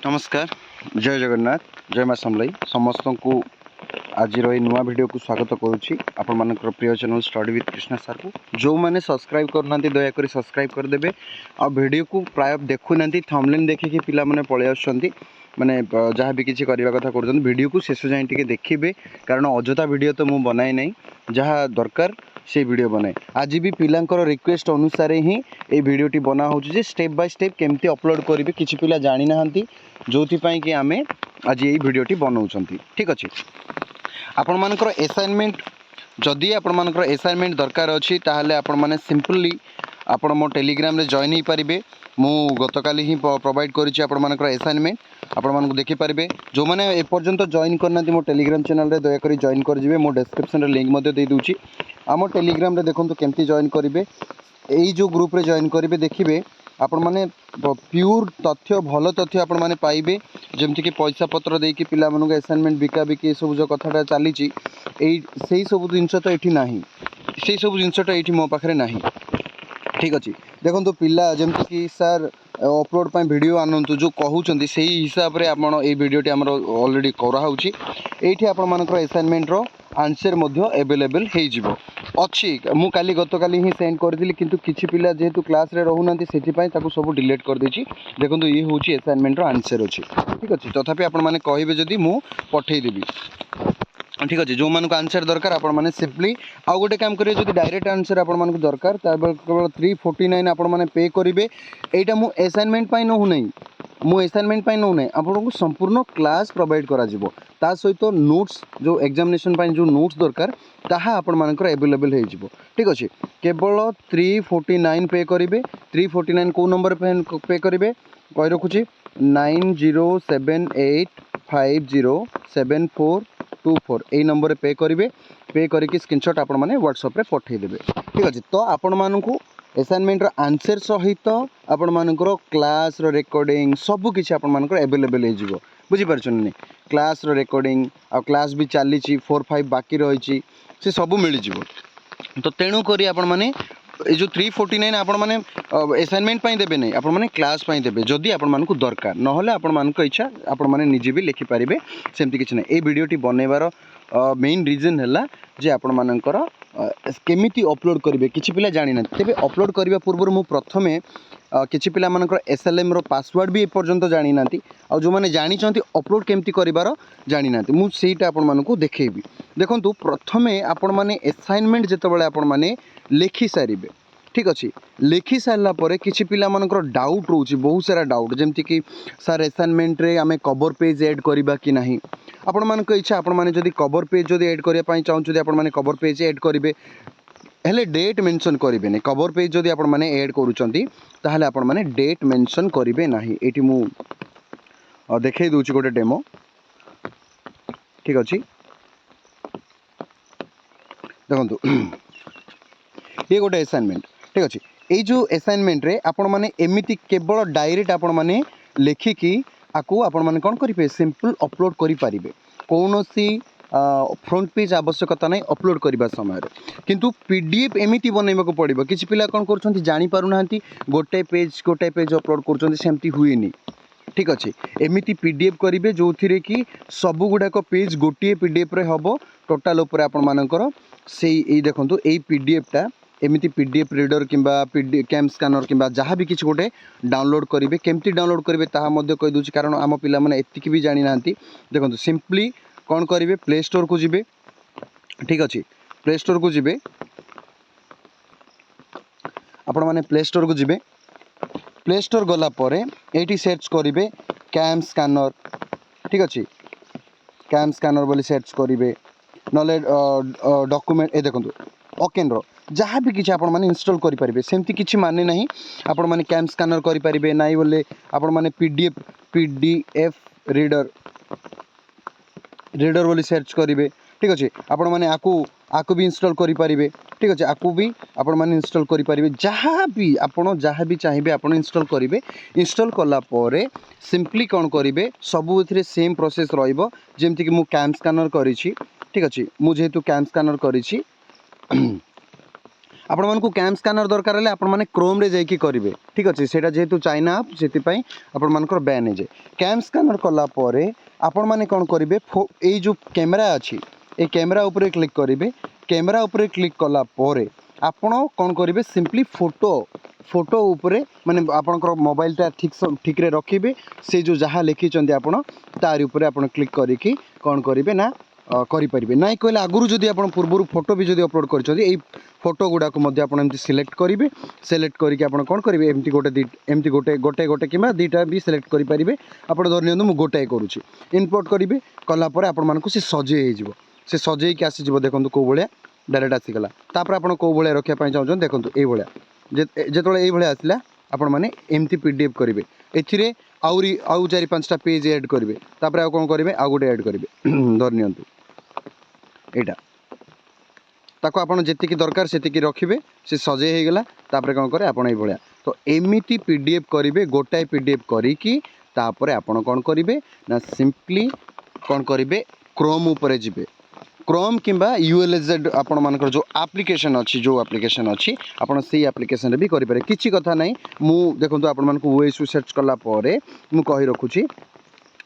नमस्कार जय जगन्नाथ जय माँ समलाई समस्त को आज नुआ वीडियो को स्वागत करुच्ची आपण मान प्रिय channel study with Krishna sir को जो मैंने सब्सक्राइब करना दयाकोरी सब्सक्राइब करदे आ वीडियो को प्राय देखुना थंबनेल देखिए पिला माने पळे आछंती माने जहाँ भी किसी करने कथा कर वीडियो को शेष जाए टे देखिए कारण अजथा वीडियो तो मुझे बनाए ना जहाँ दरकार से वीडियो बनाए आज भी पिलांकर रिक्वेस्ट अनुसार ही ये वीडियोटी बना हो स्टेप बाय स्टेप केमती अपलोड करेंगे किसी पिला जानी ना जो कि आम आज ये वीडियोटी बनाऊँ ठीक अच्छे आपण मानकर असाइनमेंट जदि आपण मानकर असाइनमेंट दरकार अच्छी ताहले आपण माने सिंपली आपण मो टेलीग्राम रे जॉइन ही पारिबे मु गतकाली ही प्रोवाइड करिछि आपण मानकर असाइनमेंट आपण मानको देखि पारिबे जो माने ए पर्यंत जॉइन करना मो टेलीग्राम चैनल रे दया करी जॉइन कर जिवे मो डिस्क्रिप्शन रे लिंक मध्ये दे दूची आम टेलीग्राम रे देखंतु केमती जॉइन करिवे एई जो ग्रुप रे जॉइन करिवे देखिबे आपण माने प्योर तथ्य भल तथ्य आपण माने पाइबे जेमति कि पैसा पत्र देकी पिला मानको असाइनमेंट बिका बिकी सब जो कथाटा चली से सब जिनस तो ये ना से सब जिनसटा ये मो पाखे ना ठीक अच्छे देखो पिला जमती कि सार अपलोड पर वीडियो आनंतु जो कहते से हिसाब से आप वीडियोटी आम अलरेडी कराऊँगी ये आपण मानकर असाइनमेंट आंसर एवेलेबल हो अच्छी मु काली गत काली ही सेंड करी किंतु किछि पिला जेहेतु क्लास रे रहूना से सब डिलीट कर देछि देखो ये हूँ असाइनमेंट आंसर अच्छी ठीक अच्छे तथापि आपण मैंने कहे जदि मु पठेदेवी ठीक अच्छे जो मानक आंसर दरकार आपण मैंने सिंपली आउ गोटे काम करेंगे जब डायरेक्ट आंसर आपण मानक दरकार केवल 349 आपण मैंने पे करेंगे यहाँ मु असाइनमेंट नौ ना मु असाइनमेंट नौ ना आपको संपूर्ण क्लास प्रोवाइड करा ता सहित नोट्स जो एग्जामिनेशन जो नोट्स दरकार ताहा आपण मानकर एवेलेबल हो ठीक अच्छे केवल 349 पे करेंगे 349 कौ नंबर पे करेंगे कही रखुची 9078507424 यही नंबर पे करेंगे पे करके स्क्रीनशॉट आपण मैंने व्हाट्सएप रे पठेदेवे ठीक अच्छे तो आपण मानू असाइनमेंट आंसर सहित आपण मानकर क्लास रिकॉर्डिंग सब किसी आपण मानकर एवेलेबल हो बुझीपार नहीं क्लास रिकॉर्डिंग आ क्लास भी चली 4-5 बाकी रही से सब मिल जाव तो तेणु करी आपण माने जो 349 आपण माने असाइनमेंट देवे नहीं आपण माने क्लास देवे जदि आपण मानकु दरकार नहले आपण मानक इच्छा आपण माने निजे भी लिखि पारिबे सेमती किछ नहीं ए वीडियोटी बनैबार मेन रीजन है जे आपण मानकर केमिति अपलोड करेंगे किसी पिला जानी ना तेरे अपलोड करने पूर्व मु प्रथमे किसी पिला मानकर एसएलएम रो पासवर्ड भी एपर्यंत जानी ना आ जो मैंने जानी अपलोड केमती करिवार जानी ना मुझा आपण मानकु देखैबी देखंतु प्रथमे आपण माने असाइनमेंट जेतेबेले आपण माने लिखि सारिबे ठीक अच्छे लिखि सारा पर किसी पिला मानकर डाउट रोचे बहुत सारा डाउट जमती कि सार असाइनमेंट रे आमे कवर पेज ऐड करबा कि नहीं आपण मानक इच्छा आपण माने जदि कवर पेज जदि ऐड करिया पई चाहू आपण माने कवर पेज ऐड करिवे हेले डेट मेंशन करिवे नै कवर पेज जदि आपण माने ऐड करूचंती ताहाले आपण माने डेट मेंशन करिवे नाही एटी मु देखै दूची गोटे डेमो ठीक अछि देखंतु ये गोटे असाइनमेंट ठीक अच्छे ये जो असाइनमेंट रे आपण माने एमिति केवल डायरेक्ट आपण माने लेखिकी आकु आपण माने कौन करेंगे सिंपल अपलोड करि पारिबे कौन सी फ्रंट पेज आवश्यकता नहीं अपलोड करने समय किंतु पीडीएफ एमिति बनैबा को पड़िबो किछि पिला कौन करछंती जानि पारु नाहंती गोटे पेज अपलोड करछंती सेमती हुएनी ठीक अच्छे एमिति पीडीएफ करेंगे जो थिरे कि सब गुड़ाक पेज गोटे पीडीएफ रे हबो टोटाल ऊपर आपण मानकर से देखंतु एई पीडीएफटा एमिति पीडीएफ रीडर किंबा कैम स्कैनर किंबा जहाँ भी किसी गोटे डाउनलोड करेंगे केमती डाउनलोड करेंगे ताहा मध्य कहि दूची कारण आम पिला माने एतिकी भी जानी नांती देखंतु सिंपली कौन करेंगे प्ले स्टोर को जिबे ठीक अच्छे प्ले स्टोर को जिबे आपण माने प्ले स्टोर को जिबे प्ले स्टोर गला परे एटी सर्च करेंगे कैम स्कैनर ठीक अच्छे कैम स्कैनर बोली सर्च करेंगे नले डॉक्यूमेंट ए देखंतु ओकेन जहाँ भी किसी आपण माने इंस्टॉल करि परिबे सेमती किछि माने नहीं आपण माने कैम स्कैनर करि परिबे नाही बोले आपण माने पीडीएफ रीडर बोली सर्च करेंगे ठीक अच्छे आपण माने आकु भी इंस्टॉल करि परिबे ठीक अच्छे आकु भी आपण माने इंस्टॉल करि परिबे जहाँ भी चाहिए आपण इंस्टॉल करेंगे इंस्टॉल कला परे सिंपली कौन करेंगे सब एथिरे सेम प्रोसेस रहिबो जेमति कि मु कैम स्कैनर करिछि ठीक अच्छे मु जेहेतु कैम स्कैनर करिछि आपण मानकु कैम स्कैनर दरकार हेले आपण माने क्रोम रे जाई की करिवे ठीक अछि सेटा जेहेतु चाइना आप सेति पई आपण मानकर बैन हे जे कैम स्कैनर कला परे आपण माने कोन करिवे ए जो कैमरा अछि ए कैमरा ऊपर क्लिक करिवे कैमरा ऊपर क्लिक कला परे आपण कोन करिवे सिंपली फोटो ऊपर माने आपनकर मोबाइल टा ठीक रे रखिबे से जो जहा लिखि चंदी आपण तार ऊपर आपण क्लिक करिकि कोन करिवे ना करि परिबे नाइ कहले आगुरु जदि आपण पूर्वरु फोटो भी जदि अपलोड करछथि एई फोटो गुडा को मध्ये आपण एमती सिलेक्ट करिवे सिलेक्ट करिकि आपण कोन करिवे एमती गोटे किबा दीटा भी सिलेक्ट करि परिबे आपण धर नियंतु मु गोटे करूछि इंपोर्ट करिवे कला परे आपण मानकु से सजे हे जिवो से सजे के आसी जिवो देखंतु को भलिया डायरेक्ट आसी गला तापर आपण को भलिया रखिया पई चाहछन देखंतु एई भलिया जेतोले एई भलिया आसिला आपण माने एमती पीडीएफ करिवे एथिरे आउरी आउ 4-5टा पेज ऐड करिवे तापर आ कोन करिवे आ गोटे ऐड करिवे धर नियंतु एटा ताको आपण जेतिकी दरकार सेतिकी रखिबे से सजे हे गेला तापर कोन करे आपण एई भलिया तो एमिति पीडीएफ करिवे गोटाए पीडीएफ करिकि तापर आपण कोन करिवे ना सिंपली कोन करिवे क्रोम ऊपर जिबे क्रोम किंबा यूएलएजेड आपण मानकर जो एप्लिकेशन अछि आपण सेही एप्लिकेशन रे भी करि पारे किछि कथा नै मु देखंतु आपण मानकु ओएसयू सर्च करला परे मु कहि रखुछि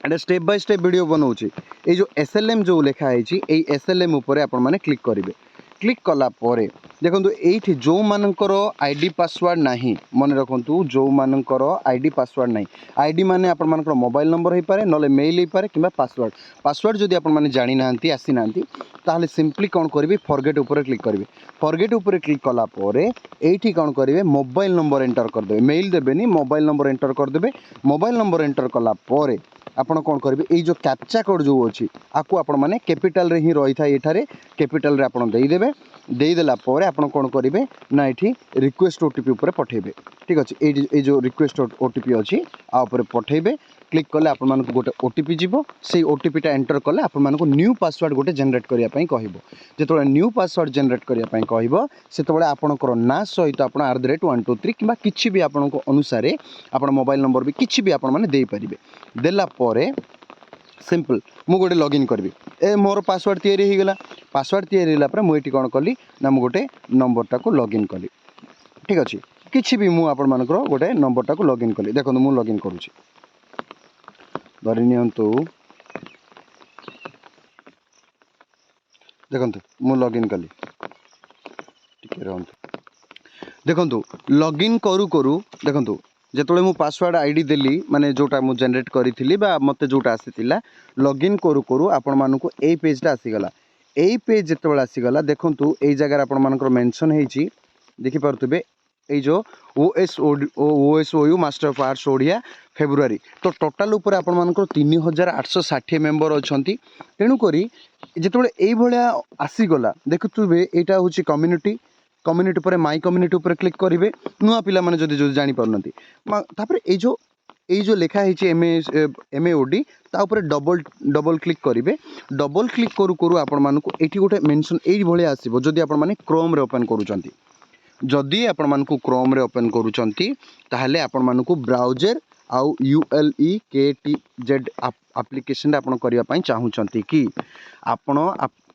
एटा स्टेप बाय स्टेप वीडियो बनाउछि ए जो एसएलएम जो लेखा आइछि ए एसएलएम ऊपर आपण माने क्लिक करिवे क्लिक कला परे देखंतु एठी जो मानकर आईडी पासवर्ड नाही मन रखंतु जो मानकर आईडी पासवर्ड नाही आईडी माने आपण मानकर मोबाइल नंबर हे पारे नले मेल हे पारे किबा पासवर्ड जदि आपण माने जानि नांती आसी नांती ताहले सिंपली कोन करिवे फॉरगेट ऊपर क्लिक करिवे फॉरगेट ऊपर क्लिक कला परे एठी कोन करिवे मोबाइल नंबर एंटर कर देबे मेल देबेनी मोबाइल नंबर एंटर कर देबे मोबाइल नंबर एंटर कला परे आपण कोन करिवे ए जो कैप्चा कोड जो अछि आकु आपण माने कैपिटल रे ही रही था एठारे कैपिटल रे आपण देई देला परे आपण कोन करिवे ना एठी रिक्वेस्ट ओटीपी ऊपर पठेबे ठीक अछि ए जो रिक्वेस्ट ओटीपी अछि आ ऊपर पठेबे क्लिक कले आपण मानको गोटे ओटीपी जीवो से ओटीपी टा एंटर कले आपण मानको न्यू पासवर्ड गोटे जनरेट करिया पई कहिबो जेतोले न्यू पासवर्ड जनरेट करिया पई कहिबो सेतोले आपणकर ना सहित आपण @123 किबा किछि भी आपणको अनुसार आपण मोबाइल नंबर भी किछि भी आपण माने देई परिबे देला परे सिंपल मु गोटे लॉगिन करबी ए मोर पासवर्ड तैयारी हो गला पासवर्ड तैयारी होला पर मु एटी कोन कली ना मु गोटे नंबर टाको लॉगिन कली ठीक अछि किछि भी मु आपण मानकर गोटे नंबर टाको लॉगिन कली देखो मु लॉगिन करूछि धरि नियंतु देखंतु मु लॉगिन कली टिके रहंतु देखंतु लॉगिन करू करू देखंतु जेतोले मु पासवर्ड आईडी देली माने जोटा मु जनरेट करिथिली बा मते जोटा आसीतिला लॉगिन करू करू आपण मानकु ए पेज टा आसी गला ए पेज जेतोले आसी गला देखंतु ए जगह आपण मानकर मेंशन हेची देखि परतुबे ए जो O S O U master of arts Odia February तो टोटल ऊपर आपण मानकर 3860 मेंबर अछंती तेनु करी जेतोले एई भलिया आसी गला देखुतुबे एटा होची कम्युनिटी पर माई कम्युनिटी पर क्लिक करेंगे नुआ पिला माने जदि जानी पारनती तापर ए जो लेखा है एमएओडी ता ऊपर डबल क्लिक करेंगे डबल क्लिक करू करू आपण मानकु एठी गोटे मेंशन एई भलिया आसीबो जदि आपण माने क्रोम रे ओपन करूचंती जदि आपण मानकु क्रोम रे ओपन करूचंती ताहले आपण मानकु ब्राउजर आउ ULEKTZ एप्लिकेशन आपण करिया पई चाहूचंती कि आपण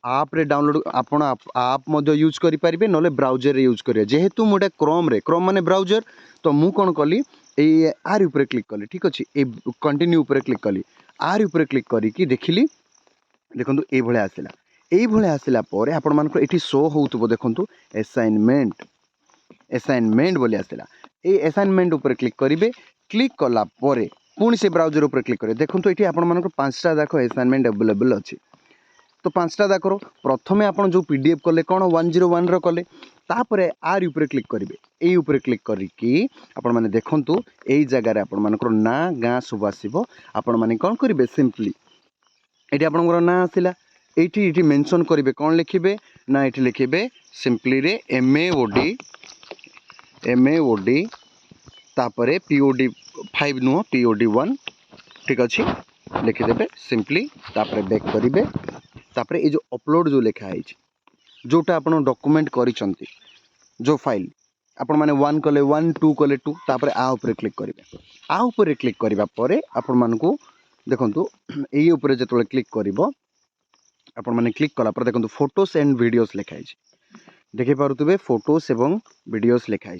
आप रे डाउनलोड आपण आप मध्य यूज करि परिबे नले ब्राउजर रे यूज करिया जेहेतु मोटे क्रोम माने ब्राउजर तो मु कोन कली ए आर ऊपर क्लिक कली ठीक अछि ए कंटिन्यू ऊपर क्लिक कली आर ऊपर क्लिक करी कि देखिली देखंतु ए भळे आसिला परे आपण मानको एठी शो होउतबो देखंतु असाइनमेंट बोली आसिला ए असाइनमेंट ऊपर क्लिक करिवे क्लिक कला परे पुणी से ब्राउजर ऊपर क्लिक करिवे देखंतु एठी आपण मानको 5टा दाखो असाइनमेंट अवेलेबल अछि तो 5टा दाखरो प्रथमे आपण जो पीडीएफ कले कोन 101 रो कले तापरे आर ऊपर क्लिक करिवे ए ऊपर क्लिक करिकि आपण माने देखंतु एई जगह रे आपण मानकर ना गां सब आसीबो आपण माने कोन करिवे सिंपली एठी आपणकर ना आसिला एठी मेंशन करिवे कोन लिखिबे ना एठी लिखिबे सिंपली रे एमएओडी तापरे पीओडी 5 नुह पीओडी 1 ठीक अछि लिखि देबे सिंपली तापरे बैक करिवे तापरे ए जो अपलोड जो लिखा है जोटा आपण डॉक्यूमेंट करिसंती जो फाइल आपण माने 1 कले 1 2 कले 2 तापरे आ ऊपर क्लिक करिवे आ ऊपर क्लिक करिवा परे आपण मानकू देखंतु एई ऊपर जेतोले क्लिक करिवो आपण माने क्लिक कला पर देखंतु फोटोस एंड वीडियोस लिखा है देखि पारुतबे फोटोस एवं वीडियोस लिखाई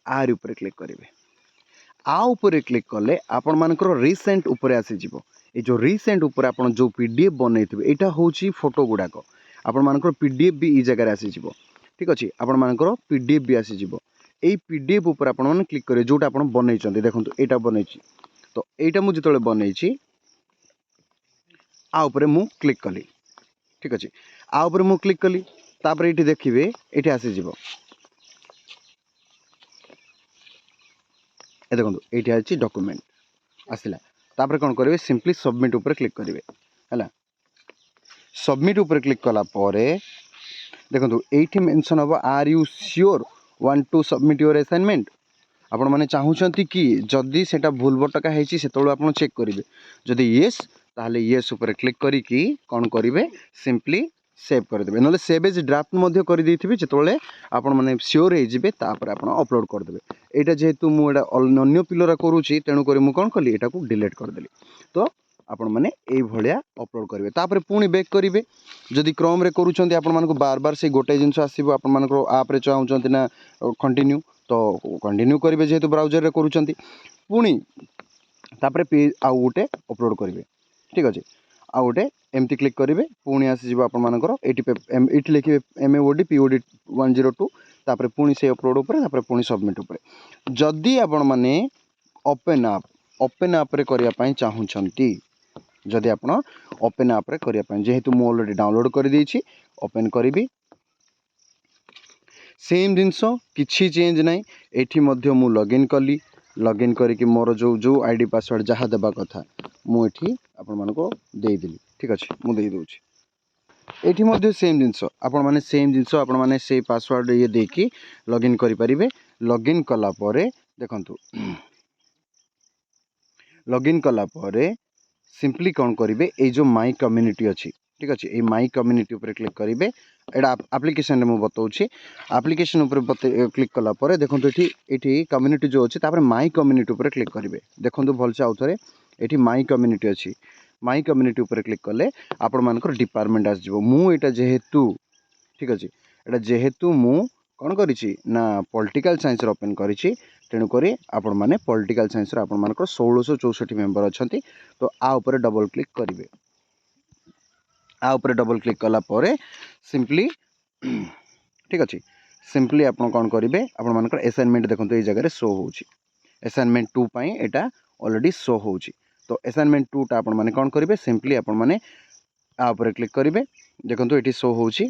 आर ऊपर क्लिक करेंगे। आ ऊपर क्लिक कले आपण मानकर रिसेंट ऊपर आसी जिवो। ए जो रिसेंट ऊपर आपण जो पीडीएफ बनैथिबे एटा होची फोटो गुडाक आपण मानकर पीडीएफ भी ई जगह आसी जिवो। ठीक अछि आपण मानकर पीडीएफ भी आसी जिवो। एई पीडीएफ ऊपर आपण माने क्लिक करे जोटा आपण बनैचंती देखंतु एटा बनैची तो एटा मु जतले बनैची आ ऊपर मु क्लिक कली। ठीक अछि आ ऊपर मु क्लिक कली तापर एठी देखिबे एठी आसी जिवो। ए देखो ये अच्छी डॉक्यूमेंट आसला तापर कौन करेंगे सिंपली सबमिट ऊपर क्लिक करेंगे है सबमिट ऊपर क्लिक कला देखो ये मेंशन हम are you sure want to submit your assignment आपण मैंने चाहूँगी कि जदि से भूल भटका है आप चेक करेंगे जदि येस ताहले येस ऊपर क्लिक करी कौन करेंगे सिंपली सेव करदे ना सेव एज ड्राफ्ट कर जो आपण मैंने श्योर होपर आप अपलोड करदे। यहाँ जेहेतु मुझे अन्य पिलरा करुँची तेणुक मुझे कौन कली यहाँ को डिलीट करदेली तो आपण मैंने ये अपलोड करेंगे तापर पुणी बैक करेंगे जदि क्रोम रे करूँच आपको बार बार से गोटे जिनस आसो आप्रे चाहूँगी ना कंटिन्यू तो कंटिन्यू करेंगे जेहेतु ब्राउजर रे करूँच पुणी तापर आउ गोटे अपलोड करेंगे। ठीक अच्छे आउ गोटे एमती क्लिक करेंगे पुणी आसीज आपर ये लिखे MAOD POD 102 तापर पुणी से अपलोड उपर तापर पुणी सबमिट उपर जदि आपण माने ओपन आप रे करिया पई चाहूछंती जदि आपण ओपन आप रे करिया पई जेहेतु मु ऑलरेडी डाउनलोड कर देछि ओपन करिवि सेम जिनस किछि चेंज नाही एठी मध्य मु लॉगिन कली लॉगिन करिक मोर जो जो आईडी पासवर्ड जहाँ देबा कथा मु एठी आपण मानको देई देली। ठीक अछि मु देई दोछि एठी मध्य सेम जिनस आपण माने सेम जिनस आपण माने से पासवर्ड ये देकी लॉगिन करि परिबे। लॉगिन कला परे देखंतु लॉगिन कला परे सिंपली कौन करेंगे ये जो माई कम्युनिटी अच्छी। ठीक अच्छे ये माई कम्युनिटी ऊपर क्लिक करेंगे एटा एप्लिकेशन में बताऊँ एप्लिकेशन ऊपर क्लिक कला परे देखो ये कम्युनिटी जो अच्छी तापर माई कम्युनिटी ऊपर क्लिक करेंगे देखो भलसे आउ थे ये माई कम्युनिटी अच्छी माई कम्युनिटी ऊपर क्लिक कले आपण मानकर डिपार्टमेंट आसो मुझा जेहेतु ठीक अच्छे एटा जेहेतु मु कौन करी ना पॉलिटिकल साइंस ओपन करी तेणुक आपण मैंने पॉलिटिकल साइंस आपण मानकर 1664 मेंबर अच्छा तो आ ऊपर डबल क्लिक करेंगे आ ऊपर डबल क्लिक कला परे सिंपली ठीक अच्छे सिंपली आप कौन करेंगे आपण मानकर असाइनमेंट देखो ये जगह शो होची असाइनमेंट 2 पाई एटा ऑलरेडी शो होची तो असाइनमेंट 2 टा आपण माने कौन करेंगे सिंपली आपण माने आ ऊपर क्लिक करेंगे देखो ये शो होची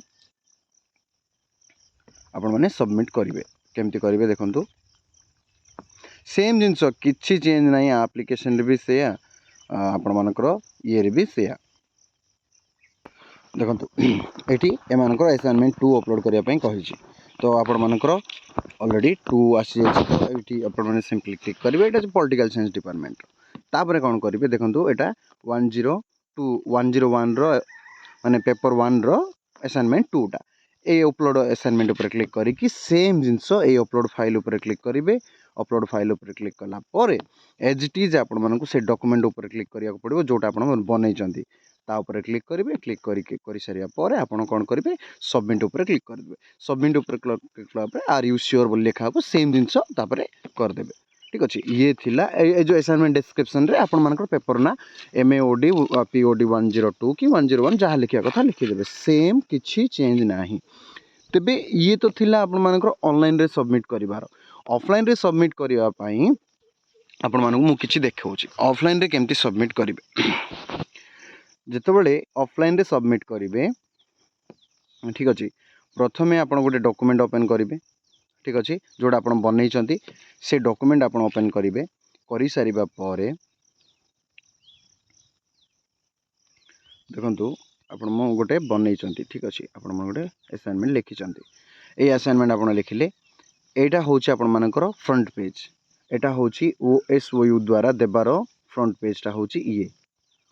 आपण माने सबमिट करेंगे केमती करेंगे देखो सेम जिनस किछि चेंज नहीं एप्लिकेशन रे भी से आपण मानकर ये भी से देखो ये एमानकर असाइनमेंट 2 अपलोड करने कही तो आपण मानकर ऑलरेडी 2 आसी तो ये आपण माने सिंपली क्लिक करेंगे ये पॉलिटिकल साइंस डिपार्टमेंट तापर कौन करेंगे देखो यहाँ 101 रो माने पेपर 1 रो असाइनमेंट 2 टा ये अपलोड असाइनमेंट ऊपर क्लिक करी सेम जिनस ये अपलोड फाइल ऊपर क्लिक करेंगे अपलोड फाइल ऊपर क्लिक कला परे एज इट इज आपण मानक से डॉक्यूमेंट ऊपर क्लिक करिया पड़ो जोटा आपण बनैचंती ता ऊपर क्लिक करेंगे क्लिक करी सारिया परे आपण कौन करेंगे सबमिट ऊपर क्लिक करेंगे सबमिट ऊपर क्लिक कला आर यू श्योर बोल लिखा हो सेम जिनस तापर करदेबे। ठीक अच्छे ये थिला ए जो असाइनमेंट डिस्क्रिप्शन रे आपण मानकर पेपर ना MAOD POD 102 कि 101 जहाँ लिखा कथा लिखिदेवे सेम किछि चेंज नाही। तेबे ये तो थिला आपण मानकर ऑनलाइन रे सबमिट करिवार ऑफलाइन रे सबमिट करिवा पई आपण मानक मु किछि देखाउछि ऑफलाइन रे केमती सबमिट करिवे जेतेबेले ऑफलाइन रे सबमिट करिवे। ठीक अच्छे प्रथमे आपण गोटे डॉक्यूमेंट ओपन करिवे ठीक अच्छे जोड़ा आप बनई से डॉक्यूमेंट आप ओपन करेंगे कर सारिबा परे देखंतु आपण मो गोटे बनई ठीक अच्छे आपण गोटे असाइनमेंट लिखिं ये असाइनमेंट आप लिखिले एटा होची आपण मानकर फ्रंट पेज एटा होची OSOU द्वारा देबार फ्रंट पेजटा होची ये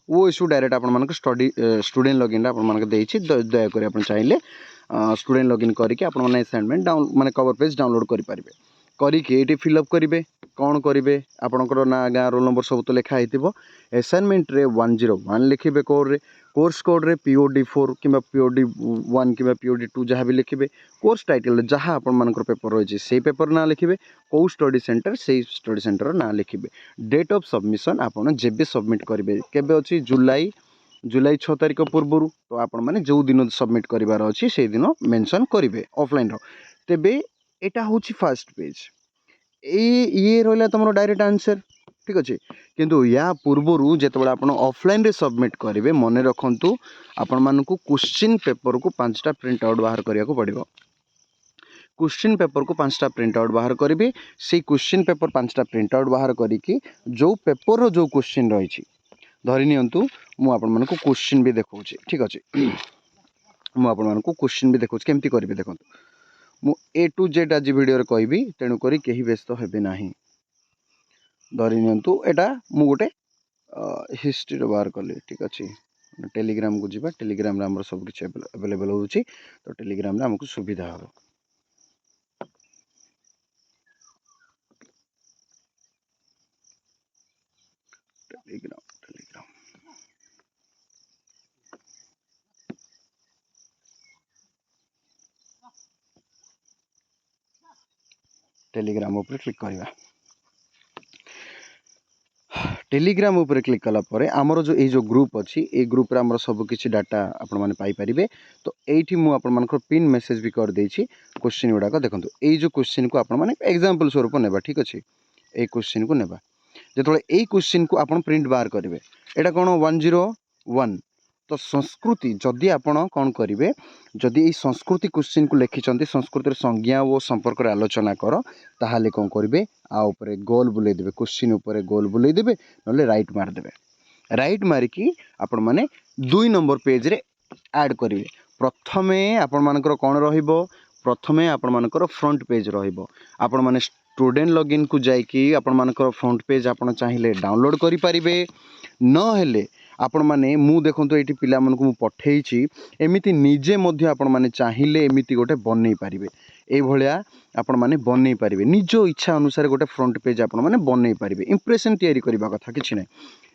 OSOU डायरेक्ट आपण मानक स्टूडेंट लॉगिन आपण मानक देछि दया करी आपण चाहिले स्टूडेंट लॉगिन करके आपण माने असाइनमेंट डाउन माने कवर पेज डाउनलोड करि परिबे। କରିକି ଏଇଠି ଫିଲ୍ଅପ୍ କରିବେ କ'ଣ କରିବେ ଆପଣଙ୍କର ନା ଗାଁ ରୋଲ୍ ନମ୍ବର ସବୁ ତ ଲେଖା ହେଇଥିବ ଆସାଇନମେଣ୍ଟରେ 101 ଲେଖିବେ କୋର୍ସ କୋଡ଼୍ରେ POD4 କିମ୍ବା POD1 କିମ୍ବା POD2 ଯାହା ବି ଲେଖିବେ କୋର୍ସ ଟାଇଟଲ୍ରେ ଯାହା ଆପଣମାନଙ୍କର ପେପର୍ ରହିଛି ସେଇ ପେପର୍ ନାଁ ଲେଖିବେ କେଉଁ ଷ୍ଟଡି ସେଣ୍ଟର ସେଇ ଷ୍ଟଡି ସେଣ୍ଟରର ନାଁ ଲେଖିବେ ଡେଟ୍ ଅଫ୍ ସବମିସନ୍ ଆପଣ ଯେବେ ସବମିଟ୍ କରିବେ କେବେ ଅଛି ଜୁଲାଇ 6 ତାରିଖ ପୂର୍ବରୁ ତ ଆପଣମାନେ ଯେଉଁ ଦିନ ସବମିଟ୍ କରିବାର ଅଛି ସେଇ ଦିନ ମେନସନ୍ କରିବେ ଅଫଲାଇନ୍ର ତେବେ ଏଇଟା ହେଉଛି ଫାର୍ଷ୍ଟ ପେଜ୍ ଇଏ ରହିଲା ତୁମର ଡାଇରେକ୍ଟ ଆନ୍ସର୍ ଠିକ୍ ଅଛି କିନ୍ତୁ ୟା ପୂର୍ବରୁ ଯେତେବେଳେ ଆପଣ ଅଫଲାଇନ୍ରେ ସବମିଟ୍ କରିବେ ମନେ ରଖନ୍ତୁ ଆପଣମାନଙ୍କୁ କ୍ୱେଶ୍ଚିନ୍ ପେପରକୁ 5ଟା ପ୍ରିଣ୍ଟ ଆଉଟ୍ ବାହାର କରିବାକୁ ପଡ଼ିବ क्वेश्चन पेपर को 5टा प्रिंट आउट बाहर करेंगे से क्वेश्चन पेपर 5टा प्रिंट आउट बाहर करिकी जो पेपर रो जो क्वेश्चन रही धरी नियंतु मु आपण मानको क्वेश्चन भी देखौछि ठीक अछि मु आपण मानको क्वेश्चन भी देखौछि केमती करिवे देखंतु मु A to Z आज वीडियो रे कहबी तेणु करी केही व्यस्त हेबे नाही धरी नियंतु एटा मु गोटे हिस्ट्री रो बाहर कली ठीक अछि टेलीग्राम को जीवा टेलीग्राम रे हमर सब किछ अवेलेबल होउछि तो टेलीग्राम रे हमकु सुविधा हो टेलीग्राम ऊपर क्लिक करवा टेलीग्राम ऊपर क्लिक कला परे आमर जो ये जो ग्रुप अच्छी ये ग्रुप रे आमर सब किछि डाटा आपण माने पाई परिबे तो एठी मु आपण मानकर पिन मेसेज भी कर देछि क्वेश्चन गुडा को देखंतु ए जो क्वेश्चन को आपण माने एग्जांपल स्वरूप नेबा ठीक अछि ए क्वेश्चन को नेबा जेतोले ए क्वेश्चन को आपण प्रिंट बाहर करिवे एटा कोन 101 तो संस्कृति जदि आपण कोन करिवे जदि ए संस्कृति क्वेश्चन को लिखिचंती संस्कृतिर संज्ञा और संपर्क रे आलोचना करो ताहाले कोन करिवे आ ऊपर गोल बुले देबे क्वेश्चन ऊपर गोल बुले देबे नले राइट मार देबे राइट मारिकी आपण माने 2 नंबर पेज रे ऐड करिवे प्रथमे आपण मानकर कोन रहिबो प्रथमे आपण मानकर फ्रंट पेज रहिबो आपण माने स्टूडेंट लॉगिन को जाइकी आपण मानकर फ्रंट पेज आपण चाहिले डाउनलोड करि परिबे न हेले आपण माने मु देखंतु एठी पिला मानकु मु पठेइछि एमिति निजे मध्ये आपण माने चाहिले एमिति गोटे बनै परिबे ए भलिया आपण माने बनै परिबे निजो इच्छा अनुसार गोटे फ्रंट पेज आपण माने बनै परिबे इंप्रेशन तयारी करबा कथा किछि नै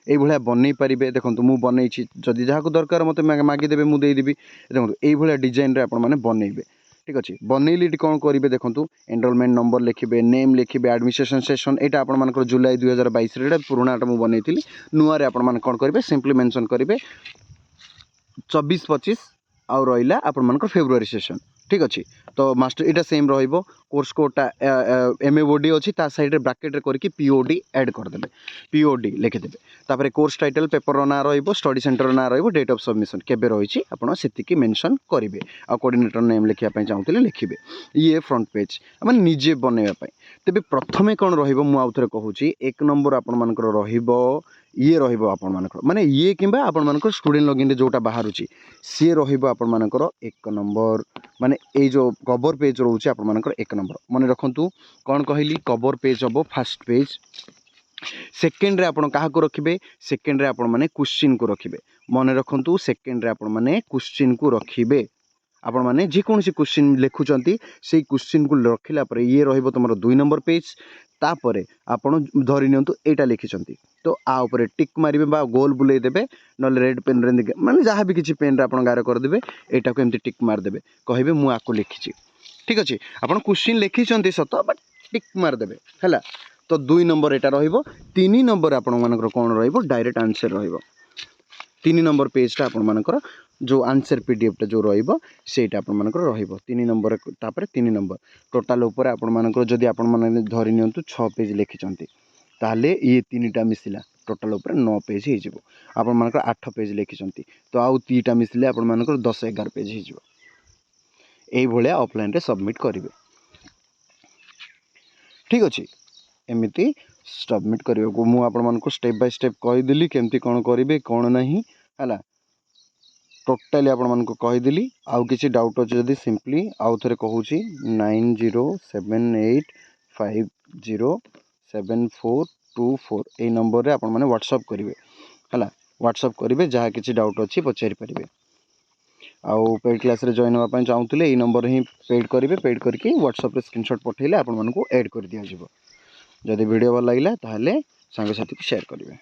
ए भलिया बनै परिबे देखंतु मु बनैछि जदि जाहाको दरकार मते मागी देबे मु देई देबी देखंतु ए भलिया डिजाइन रे आपण माने बनैबे ठीक अच्छे बनैली कौन करेंगे देखो एनरोलमेंट नंबर लिखे नेम लिखे एडमिशन सेशन यहाँ आप जुलाई 2022 पुराणाटा मुझे बनई नुआ आपण कौन करेंगे सिंपली मेंशन करेंगे 24-25 आउ रहा आपण फेब्रुआरी सेशन ठीक अच्छे तो मास्टर यहाँ सेम रोर्स कोडा MAOD अच्छी साइड ब्राकेट करके POD ऐड करदे POD लिखिदे तापर कोर्स टाइटल पेपर ना स्टडी सेंटर ना डेट ऑफ सबमिशन केबे रही आपड़ से मेंशन करेंगे आ कोऑर्डिनेटर नेम लिखापी चाहूँगे लिखे ये फ्रंट पेज मैंने निजे बनवाई तेज प्रथमे कौन रुथे कहूँ 1 नंबर आपण ये माने ये कि स्टूडेंट लॉगिन जोटा बाहर सी रहा 1 नंबर माने ये जो कवर पेज रोचे आपण 1 नंबर मन रखु कौन कहली कवर पेज हम फास्ट पेज सेकेंड रे आपण काहा को रखिबे सेकेंड रे आपण माने क्वेश्चन को रखिबे मन रखु सेकेंड रे आपण माने क्वेश्चन को रखिबे आपण माने जे कोनसी क्वेश्चन लिखुचंती से क्वेश्चन को रखिला पर ये रहइबो तमरो 2 नंबर पेज तापरे आपण धरि नियंतु एटा लिखिचंती तो आ ऊपर टिक मारिबे बा गोल बुले देबे नले रेड पेन रे माने जहाँ भी किछि पेन रे आपण गार कर देबे एटा को एमती टिक मार देबे कहबे मु आको लिखिछि ठीक अछि आपण क्वेश्चन लिखिचंती सत बट टिक मार देबे हैला तो 2 नंबर एटा रहिबो 3 नंबर आपण मानकर कोन रहिबो डायरेक्ट आंसर रहिबो 3 नंबर पेजटा आपण मानकर जो आंसर PDF टा जो रहिबो सेटा आपण मानकर रहिबो 3 नंबर तापर 3 नंबर टोटल ऊपर आपण मानकर जदि आपण माने धरि नियंतु 6 पेज लिखिचंती ताले ये 3टा मिसिला टोटल ऊपर 9 पेज हे जिवो आपण मानकर 8 पेज लिखिचंती तो आउ 3टा मिसिले आपण मानकर 10-11 पेज हे जिवो एई भलिया ऑफलाइन रे सबमिट करिवे ठीक अछि एमिति सबमिट करिवे मु आपण मानको स्टेप बाय स्टेप कहि दिली केमती कोन करिवे कोन नाही हला टोटाली आपण मानको कहि दिली आउ किछि डाउट अछि जदि सिंपली आउ थरे कहूची 9078507424 ए नंबर रे आपण माने व्हाट्सएप करिवे हला व्हाट्सएप करिवे जहा किछि डाउट अछि पचारि परिवे आउ पेड क्लास रे जॉइन होगा चाहूले ये नंबर ही पेड करेंगे पेड करके व्हाट्सएप स्क्रीनशॉट पठेले आपण मानक ऐड कर दिया जदि वीडियो भल लगे ताहले सांग साथी को शेयर करेंगे।